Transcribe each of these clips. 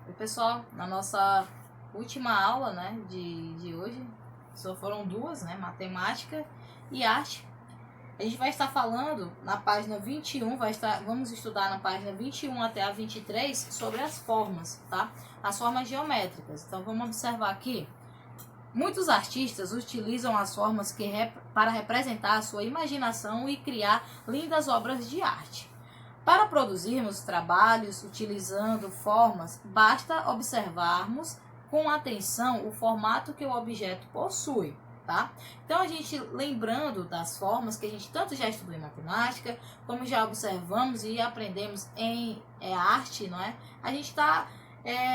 Oi, pessoal, na nossa última aula, né, de hoje, só foram duas, né, matemática e arte. A gente vai estar falando na página 21, vamos estudar na página 21 até a 23 sobre as formas, tá? As formas geométricas. Então vamos observar aqui. Muitos artistas utilizam as formas para representar a sua imaginação e criar lindas obras de arte. Para produzirmos trabalhos utilizando formas, basta observarmos com atenção o formato que o objeto possui, tá? Então, a gente, lembrando das formas que a gente tanto já estudou em matemática, como já observamos e aprendemos em arte, não é? A gente está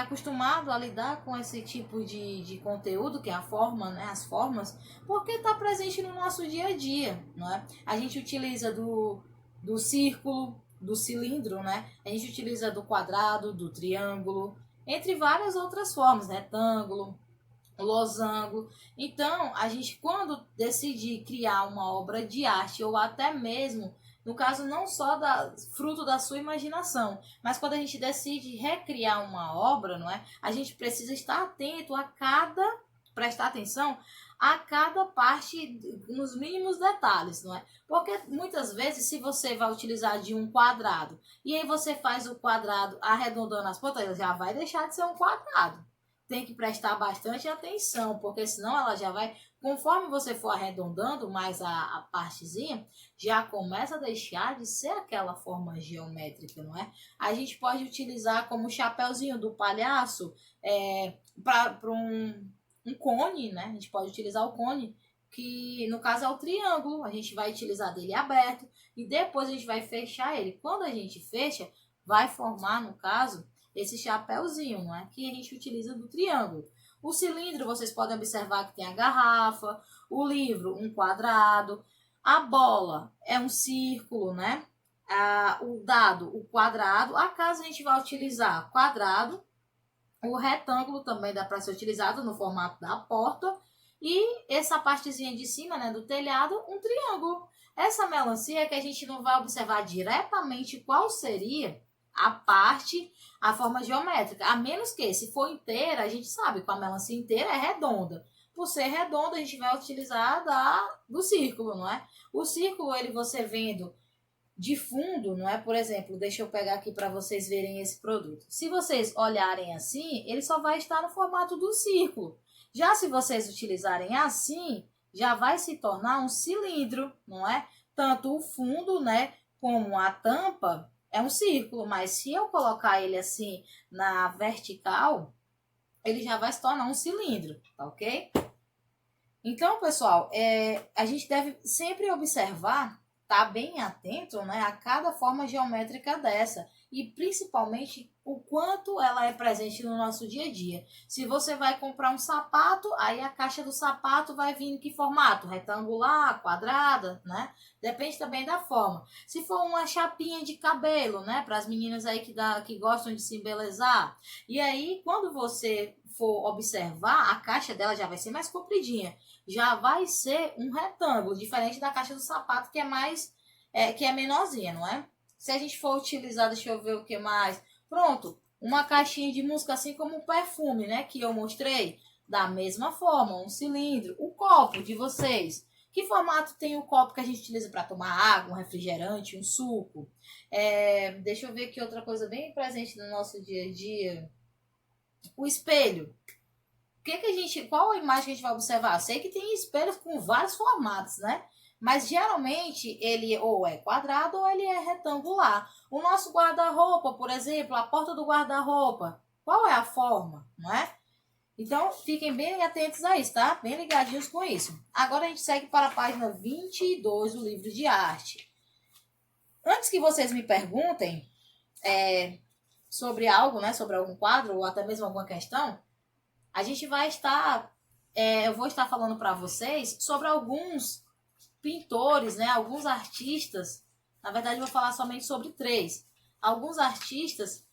acostumado a lidar com esse tipo de conteúdo, que é a forma, né? As formas, porque está presente no nosso dia a dia, não é? A gente utiliza do círculo, do cilindro, né? A gente utiliza do quadrado, do triângulo, entre várias outras formas, retângulo, losango. Então, a gente, quando decidir criar uma obra de arte, ou até mesmo, no caso, não só fruto da sua imaginação, mas quando a gente decide recriar uma obra, não é? A gente precisa estar atento prestar atenção a cada parte, nos mínimos detalhes, não é? Porque muitas vezes, se você vai utilizar de um quadrado e aí você faz o quadrado arredondando as pontas, ele já vai deixar de ser um quadrado. Tem que prestar bastante atenção, porque senão ela já vai, conforme você for arredondando mais a partezinha, já começa a deixar de ser aquela forma geométrica, não é? A gente pode utilizar como chapéuzinho do palhaço para um cone, né? A gente pode utilizar o cone, que no caso é o triângulo. A gente vai utilizar dele aberto e depois a gente vai fechar ele. Quando a gente fecha, vai formar, no caso, esse chapéuzinho, não é? Que a gente utiliza do triângulo. O cilindro, vocês podem observar que tem a garrafa, o livro, um quadrado, a bola é um círculo, né? O dado, o quadrado. A casa a gente vai utilizar quadrado. O retângulo também dá para ser utilizado no formato da porta. E essa partezinha de cima, né, do telhado, um triângulo. Essa melancia é que a gente não vai observar diretamente qual seria a forma geométrica. A menos que, se for inteira, a gente sabe que a melancia inteira é redonda. Por ser redonda, a gente vai utilizar do círculo, não é? O círculo, você vendo de fundo, não é? Por exemplo, deixa eu pegar aqui para vocês verem esse produto. Se vocês olharem assim, ele só vai estar no formato do círculo. Já se vocês utilizarem assim, já vai se tornar um cilindro, não é? Tanto o fundo, né, como a tampa é um círculo, mas se eu colocar ele assim na vertical, ele já vai se tornar um cilindro, tá ok? Então, pessoal, a gente deve sempre observar, tá bem atento, né, a cada forma geométrica dessa e principalmente o quanto ela é presente no nosso dia a dia. Se você vai comprar um sapato, aí a caixa do sapato vai vir em que formato? Retangular, quadrada, né? Depende também da forma. Se for uma chapinha de cabelo, né, para as meninas aí que gostam de se embelezar, e aí quando você for observar, a caixa dela já vai ser mais compridinha, já vai ser um retângulo, diferente da caixa do sapato, que é menorzinha, não é? Se a gente for utilizar, deixa eu ver o que mais. Pronto, uma caixinha de música, assim como o perfume, né, que eu mostrei, da mesma forma, um cilindro. O copo de vocês, que formato tem o copo que a gente utiliza para tomar água, um refrigerante, um suco? Deixa eu ver aqui outra coisa bem presente no nosso dia a dia. O espelho. Qual a imagem que a gente vai observar? Sei que tem espelhos com vários formatos, né? Mas geralmente ele ou é quadrado ou ele é retangular. O nosso guarda-roupa, por exemplo, a porta do guarda-roupa, qual é a forma, não é? Então, fiquem bem atentos a isso, tá? Bem ligadinhos com isso. Agora a gente segue para a página 22 do livro de arte. Antes que vocês me perguntem sobre algo, né? Sobre algum quadro ou até mesmo alguma questão, a gente vai eu vou estar falando para vocês sobre alguns pintores, né, alguns artistas. Na verdade, eu vou falar somente sobre 3. Alguns artistas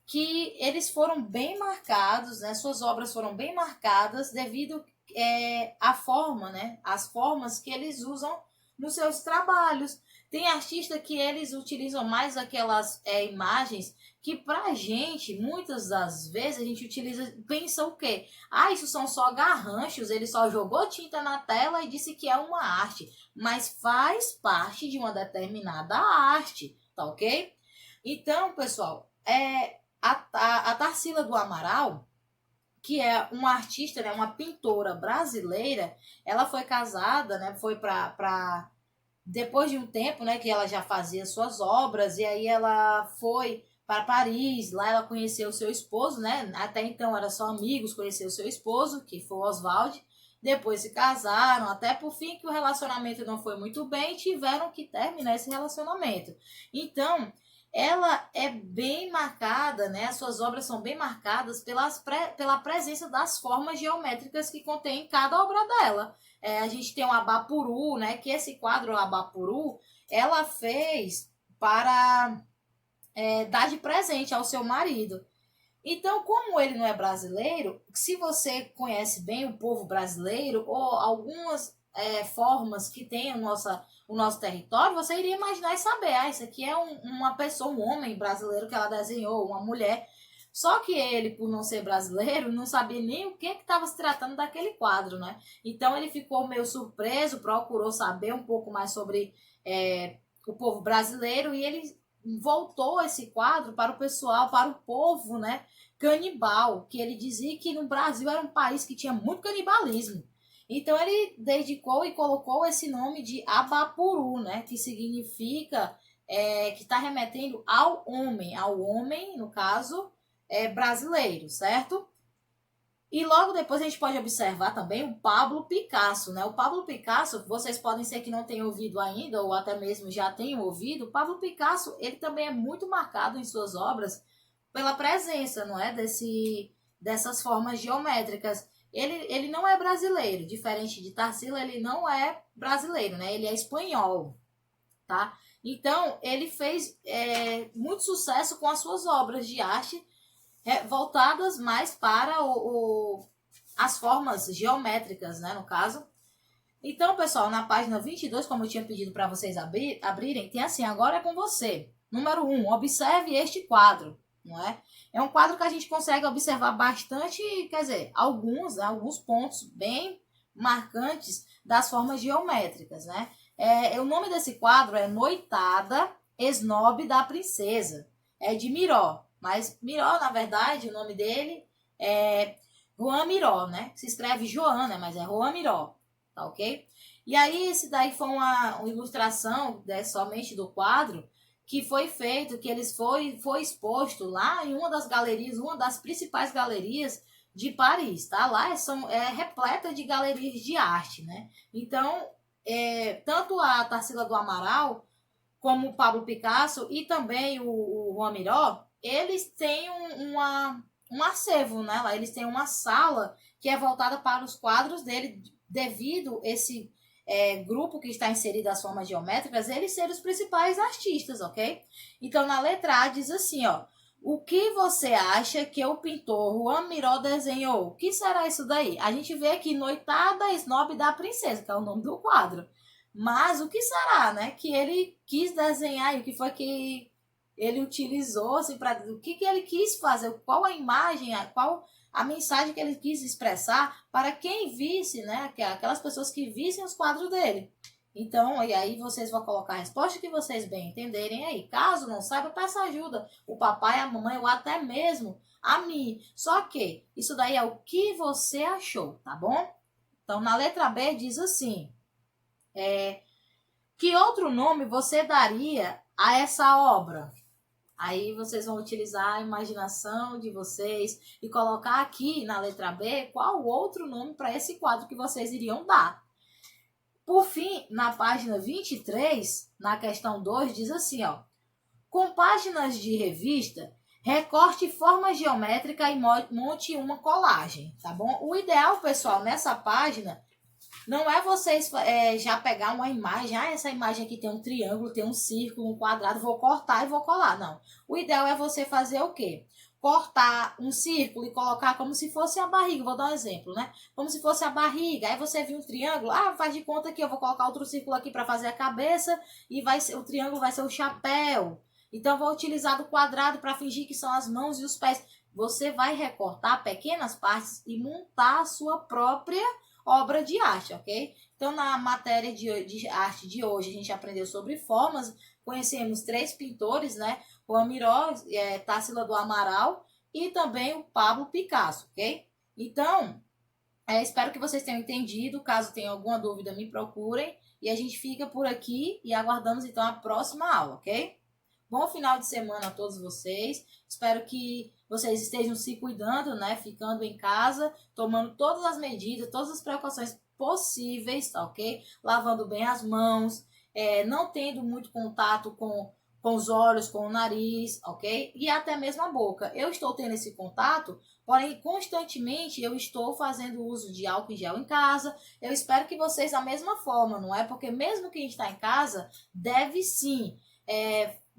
que eles foram bem marcados, né, suas obras foram bem marcadas devido à forma, né, as formas que eles usam nos seus trabalhos. Tem artista que eles utilizam mais aquelas imagens que pra gente, muitas das vezes, a gente utiliza, pensa o quê? Ah, isso são só garranchos, ele só jogou tinta na tela e disse que é uma arte. Mas faz parte de uma determinada arte, tá ok? Então, pessoal, a Tarsila do Amaral, que é uma artista, né, uma pintora brasileira, ela foi casada, né, foi para depois de um tempo, né, que ela já fazia suas obras, e aí ela foi para Paris, lá ela conheceu o seu esposo, né, até então era só amigos, conheceu o seu esposo, que foi o Oswald, depois se casaram, até por fim que o relacionamento não foi muito bem, tiveram que terminar esse relacionamento. Então, ela é bem marcada, né? As suas obras são bem marcadas pela presença das formas geométricas que contém cada obra dela. A gente tem o Abapuru, né? Que esse quadro, o Abapuru, ela fez para dar de presente ao seu marido. Então, como ele não é brasileiro, se você conhece bem o povo brasileiro ou algumas formas que tem o nosso território, você iria imaginar e saber, isso aqui é uma pessoa, um homem brasileiro que ela desenhou, uma mulher. Só que ele, por não ser brasileiro, não sabia nem o que estava se tratando daquele quadro, né? Então ele ficou meio surpreso, procurou saber um pouco mais sobre o povo brasileiro e ele voltou esse quadro para o pessoal, para o povo, né, canibal, que ele dizia que no Brasil era um país que tinha muito canibalismo. Então ele dedicou e colocou esse nome de Abapuru, né, que significa que está remetendo ao homem, no caso, brasileiro, certo? E logo depois a gente pode observar também o Pablo Picasso, né? O Pablo Picasso, vocês podem ser que não tenham ouvido ainda, ou até mesmo já tenham ouvido, o Pablo Picasso, ele também é muito marcado em suas obras pela presença, não é? Dessas formas geométricas. Ele não é brasileiro, diferente de Tarsila, ele não é brasileiro, né? Ele é espanhol, tá? Então, ele fez muito sucesso com as suas obras de arte, voltadas mais para as formas geométricas, né, no caso. Então, pessoal, na página 22, como eu tinha pedido para vocês abrirem, tem assim, agora é com você. Número 1, observe este quadro, não é? É um quadro que a gente consegue observar bastante, quer dizer, alguns pontos bem marcantes das formas geométricas, né? O nome desse quadro é Noitada Esnobe da Princesa, é de Miró. Mas Miró, na verdade, o nome dele é Juan Miró, né? Se escreve Joana, mas é Juan Miró, tá ok? E aí, esse daí foi uma ilustração somente do quadro que foi feito, que eles foi exposto lá em uma das galerias, uma das principais galerias de Paris, tá? Lá é repleta de galerias de arte, né? Então, tanto a Tarsila do Amaral, como o Pablo Picasso e também o Juan Miró, eles têm um acervo, né? Lá eles têm uma sala que é voltada para os quadros dele, devido esse grupo que está inserido as formas geométricas, eles serem os principais artistas, ok? Então, na letra A diz assim, ó, o que você acha que o pintor Juan Miró desenhou? O que será isso daí? A gente vê aqui Noitada Esnobe da Princesa, que é o nome do quadro. Mas o que será, né? Que ele quis desenhar e o que foi que ele utilizou, assim, o que ele quis fazer, qual a imagem, qual a mensagem que ele quis expressar para quem visse, né? Aquelas pessoas que vissem os quadros dele. Então, e aí vocês vão colocar a resposta que vocês bem entenderem aí. Caso não saiba, peça ajuda. O papai, a mamãe ou até mesmo a mim. Só que isso daí é o que você achou, tá bom? Então, na letra B diz assim... que outro nome você daria a essa obra? Aí vocês vão utilizar a imaginação de vocês e colocar aqui na letra B qual outro nome para esse quadro que vocês iriam dar. Por fim, na página 23, na questão 2, diz assim, ó. Com páginas de revista, recorte forma geométrica e monte uma colagem, tá bom? O ideal, pessoal, nessa página... não é vocês já pegar uma imagem, essa imagem aqui tem um triângulo, tem um círculo, um quadrado, vou cortar e vou colar. Não. O ideal é você fazer o quê? cortar um círculo e colocar como se fosse a barriga. Vou dar um exemplo, né? Como se fosse a barriga. Aí você viu um triângulo. Ah, faz de conta que eu vou colocar outro círculo aqui para fazer a cabeça e vai ser, o triângulo vai ser o chapéu. Então, vou utilizar do quadrado para fingir que são as mãos e os pés. Você vai recortar pequenas partes e montar a sua própria obra de arte, ok? Então, na matéria de arte de hoje, a gente aprendeu sobre formas. Conhecemos 3 pintores, né? O Amiró, Tarsila do Amaral e também o Pablo Picasso, ok? Então, espero que vocês tenham entendido. Caso tenha alguma dúvida, me procurem. E a gente fica por aqui e aguardamos então a próxima aula, ok? Bom final de semana a todos vocês. Espero que vocês estejam se cuidando, né? Ficando em casa, tomando todas as medidas, todas as precauções possíveis, tá ok? Lavando bem as mãos, não tendo muito contato com os olhos, com o nariz, ok? E até mesmo a boca. Eu estou tendo esse contato, porém, constantemente eu estou fazendo uso de álcool em gel em casa. Eu espero que vocês da mesma forma, não é? Porque mesmo que a gente está em casa, deve sim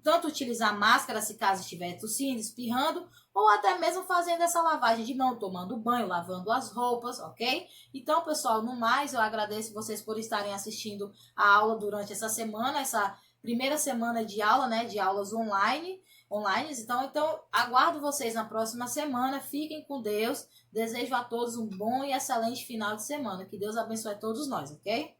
tanto utilizar máscara se caso estiver tossindo, espirrando, ou até mesmo fazendo essa lavagem de mão, tomando banho, lavando as roupas, ok? Então, pessoal, no mais, eu agradeço vocês por estarem assistindo a aula durante essa semana, essa primeira semana de aula, né, de aulas online. Então, aguardo vocês na próxima semana. Fiquem com Deus. Desejo a todos um bom e excelente final de semana. Que Deus abençoe a todos nós, ok?